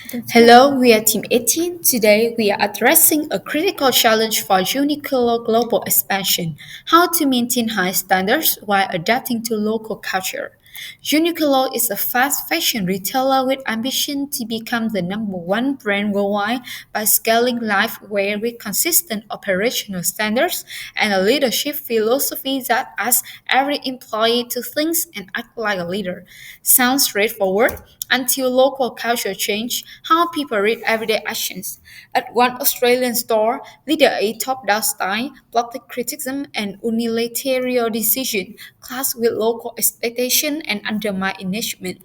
Hello, we are Team 18. Today we are addressing a critical challenge for Uniqlo global expansion: how to maintain high standards while adapting to local culture. Uniqlo is a fast fashion retailer with ambition to become the number one brand worldwide by scaling lifewear with consistent operational standards and a leadership philosophy that asks every employee to think and act like a leader. Sounds straightforward until local culture change how people read everyday actions. At one Australian store, leader A top-down style, blunt criticism, and unilateral decision clash with local expectation and undermine engagement.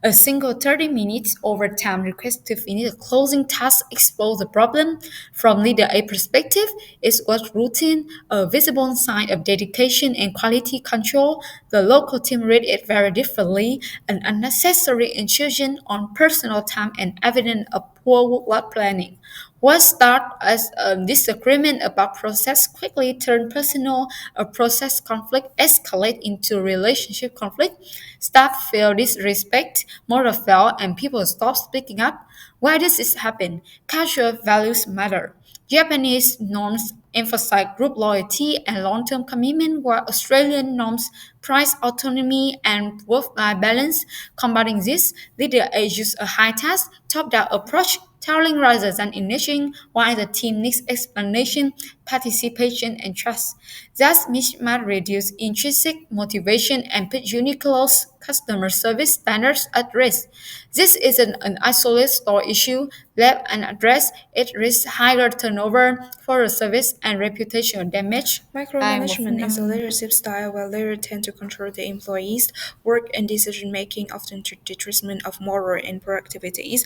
A single 30 minutes overtime request to finish a closing task expose the problem. From leader A perspective, it was routine, a visible sign of dedication and quality control. The local team read it very differently, an unnecessary intrusion on personal time and evidence of poor work planning. What started as a disagreement about process quickly turned personal. A process conflict escalate into relationship conflict. Staff feel disrespect, moral fail, and people stop speaking up. Why does this happen? Cultural values matter. Japanese norms emphasize group loyalty and long-term commitment, while Australian norms prize autonomy and work-life balance. Combating this, leader use a high-task, top-down approach, telling rather than initiating, while the team needs explanation, participation, and trust. Thus, mismatch reduce intrinsic motivation and put Uniqlo's customer service standards at risk. This isn't an isolated store issue. Left unaddressed, it risks higher turnover, poorer service, and reputational damage. Micromanagement is a leadership style where leaders tend to control their employees' work and decision making, often to the detriment of moral and productivities.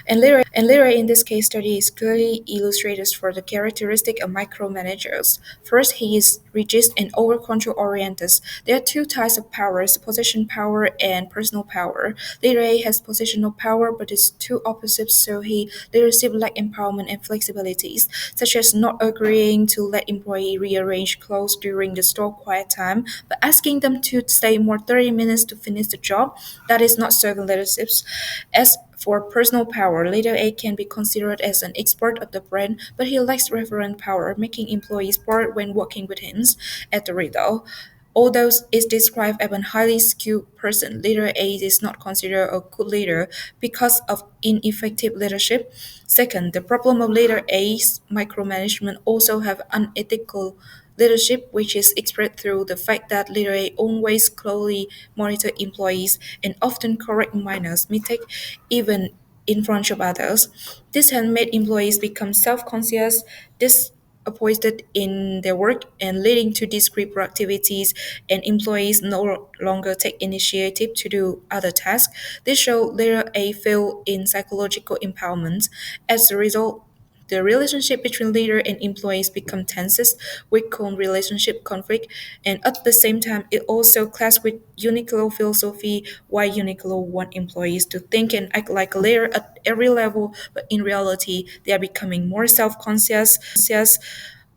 And leader in this case study is clearly illustrated for the characteristic of micromanagers. First, he is rigid and over control oriented. There are two types of powers: position power and personal power. Leader A has positional power but is too opposite, so he leadership lack empowerment and flexibilities, such as not agreeing to let employee rearrange clothes during the store quiet time, but asking them to stay more 30 minutes to finish the job. That is not servant leadership. As for personal power, leader A can be considered as an expert of the brand, but he lacks referent power, making employees bored when working with him at the retail. Although is described as a highly skilled person, leader A is not considered a good leader because of ineffective leadership. Second, the problem of leader A's micromanagement also have unethical leadership, which is expressed through the fact that leader A always closely monitor employees and often correct minor mistakes, even in front of others. This has made employees become self-conscious, disappointed in their work, and leading to decreased productivities, and employees no longer take initiative to do other tasks. This shows leader A fail in psychological empowerment. As a result, the relationship between leader and employees become tenses, weaken relationship conflict, and at the same time, it also clashes with Uniqlo philosophy, why Uniqlo want employees to think and act like a leader at every level, but in reality, they are becoming more self-conscious,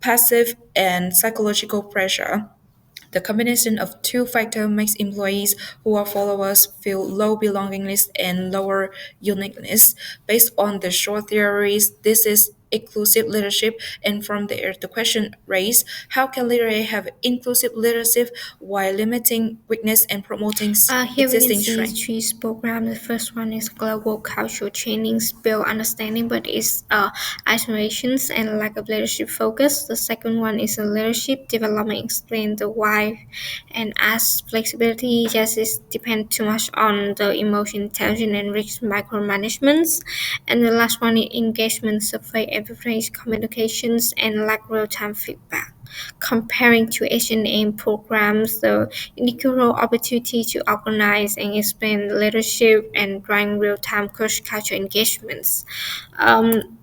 passive, and psychological pressure. The combination of two factors makes employees who are followers feel low belongingness and lower uniqueness. Based on the short theories, this is inclusive leadership, and from there the question raised: how can leadership have inclusive leadership while limiting weakness and promoting Here we can existing see strength? three programs. The first one is global cultural trainings, build understanding, but it's isolations and lack of leadership focus. The second one is a leadership development, explain the why, and as flexibility just is depend too much on the emotion intelligence and risk micromanagements. And the last one is engagement survey, everybody's communications and lack real time feedback. Comparing to H&M programs, the unique opportunity to organize and explain leadership and drive real-time cross-cultural engagements.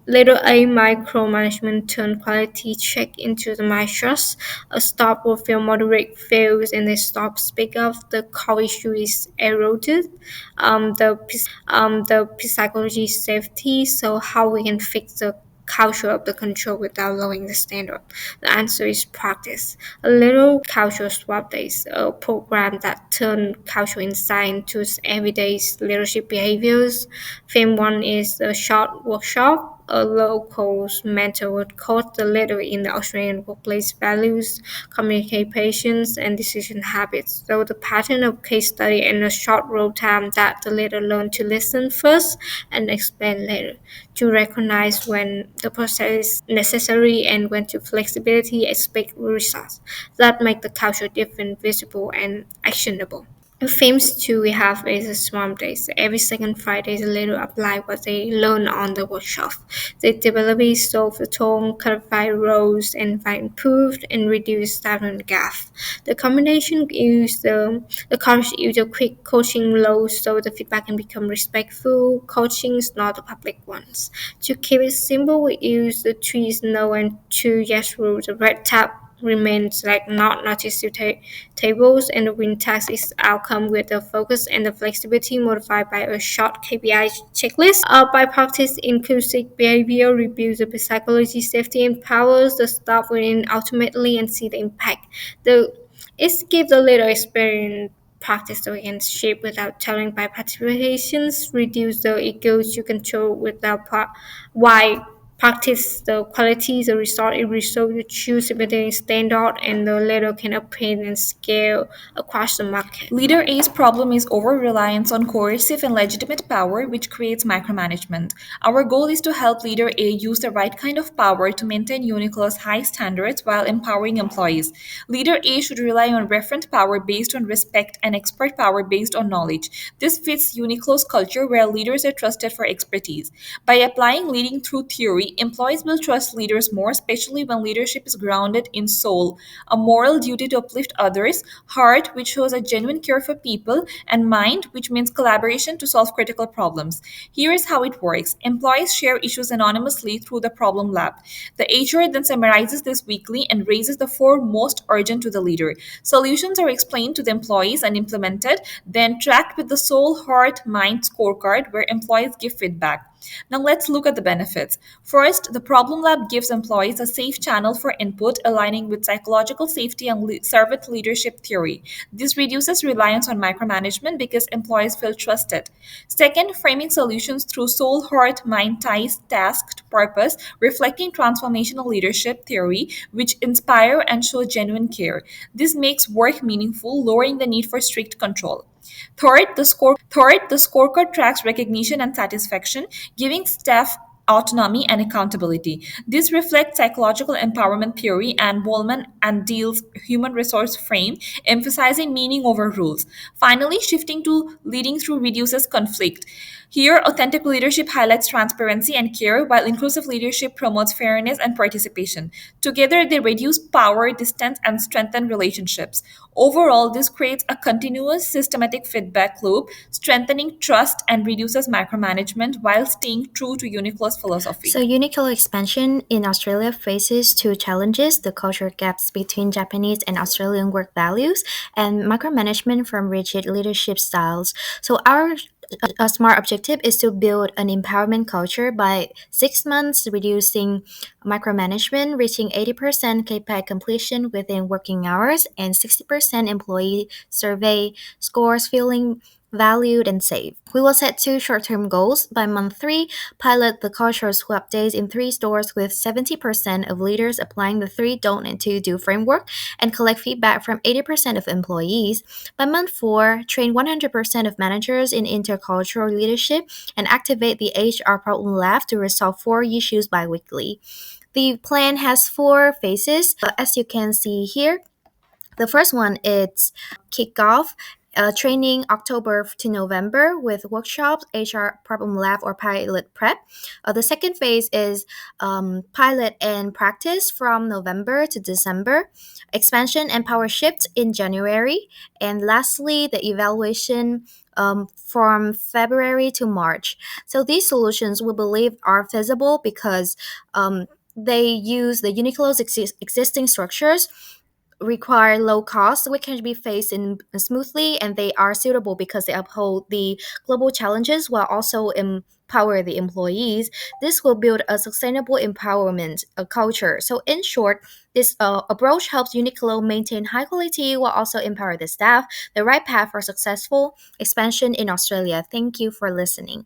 Later, a micromanagement turn quality check into the mistrust. A stop will feel moderate fails and they stop speak up. The core issue is eroded. The psychology safety. So how we can fix the culture of the control without lowering the standard? The answer is practice. A little cultural swap days, a program that turn cultural insight into everyday leadership behaviors. Theme one is a short workshop. A local mentor would coach the leader in the Australian workplace values, communications, and decision habits. So the pattern of case study and a short road time that the leader learned to listen first and explain later, to recognize when the process is necessary and when to flexibility expect results that make the culture different, visible, and actionable. The themes too we have is a swamp days. Every second Friday, the leader apply what they learn on the workshop. They deliberately solve the tone, clarify roles, and find improved and reduce statement gap. The combination use the coach use a quick coaching load so the feedback can become respectful. Coaching is not the public ones. To keep it simple, we use the three no and two yes rule. The red tab remains like not notice to tables, and the win task is outcome with the focus and the flexibility modified by a short KPI checklist. By practice inclusive behavior, reviews the psychology, safety, empowers the staff within ultimately and see the impact. The It's give the leader experience practice so we can shape without telling by participations, reduce the egos you control without why practice the quality, the result you choose within standard and the leader can obtain and scale across the market. Leader A's problem is over reliance on coercive and legitimate power, which creates micromanagement. Our goal is to help Leader A use the right kind of power to maintain Uniqlo's high standards while empowering employees. Leader A should rely on referent power based on respect and expert power based on knowledge. This fits Uniqlo's culture where leaders are trusted for expertise. By applying leading through theory, employees will trust leaders more, especially when leadership is grounded in soul, a moral duty to uplift others, heart, which shows a genuine care for people, and mind, which means collaboration to solve critical problems. Here is how it works. Employees share issues anonymously through the problem lab. The HR then summarizes this weekly and raises the four most urgent to the leader. Solutions are explained to the employees and implemented, then tracked with the soul, heart, mind scorecard where employees give feedback. Now let's look at the benefits. First, the problem lab gives employees a safe channel for input aligning with psychological safety and servant leadership theory. This reduces reliance on micromanagement because employees feel trusted. Second, framing solutions through soul, heart, mind ties, task to purpose, reflecting transformational leadership theory, which inspire and show genuine care. This makes work meaningful, lowering the need for strict control. Third, the scorecard tracks recognition and satisfaction, giving staff autonomy and accountability. This reflects psychological empowerment theory and Bowman and Deal's human resource frame, emphasizing meaning over rules. Finally, shifting to leading through reduces conflict. Here, authentic leadership highlights transparency and care, while inclusive leadership promotes fairness and participation. Together, they reduce power, distance, and strengthen relationships. Overall, this creates a continuous systematic feedback loop, strengthening trust and reduces micromanagement while staying true to Uniqlo's philosophy. So, Uniqlo expansion in Australia faces two challenges: the cultural gaps between Japanese and Australian work values, and micromanagement from rigid leadership styles. So, our a smart objective is to build an empowerment culture by 6 months, reducing micromanagement, reaching 80% KPI completion within working hours, and 60% employee survey scores feeling valued and safe. We will set two short-term goals. By month 3, pilot the cultural swap days in 3 stores with 70% of leaders applying the 3 don't need to do framework and collect feedback from 80% of employees. By month 4, train 100% of managers in intercultural leadership and activate the HR problem lab to resolve 4 issues biweekly. The plan has 4 phases, as you can see here. The first one is kickoff. Training October to November with workshops, HR problem lab, or pilot prep. The second phase is pilot and practice from November to December, expansion and power shift in January, and lastly, the evaluation from February to March. So these solutions we believe are feasible because they use the Uniqlo's existing structures, require low cost, which can be faced in smoothly, and they are suitable because they uphold the global challenges while also empower the employees, this will build a sustainable empowerment culture. So, in short, this approach helps Uniqlo maintain high quality while also empower the staff, the right path for successful expansion in Australia. Thank you for listening.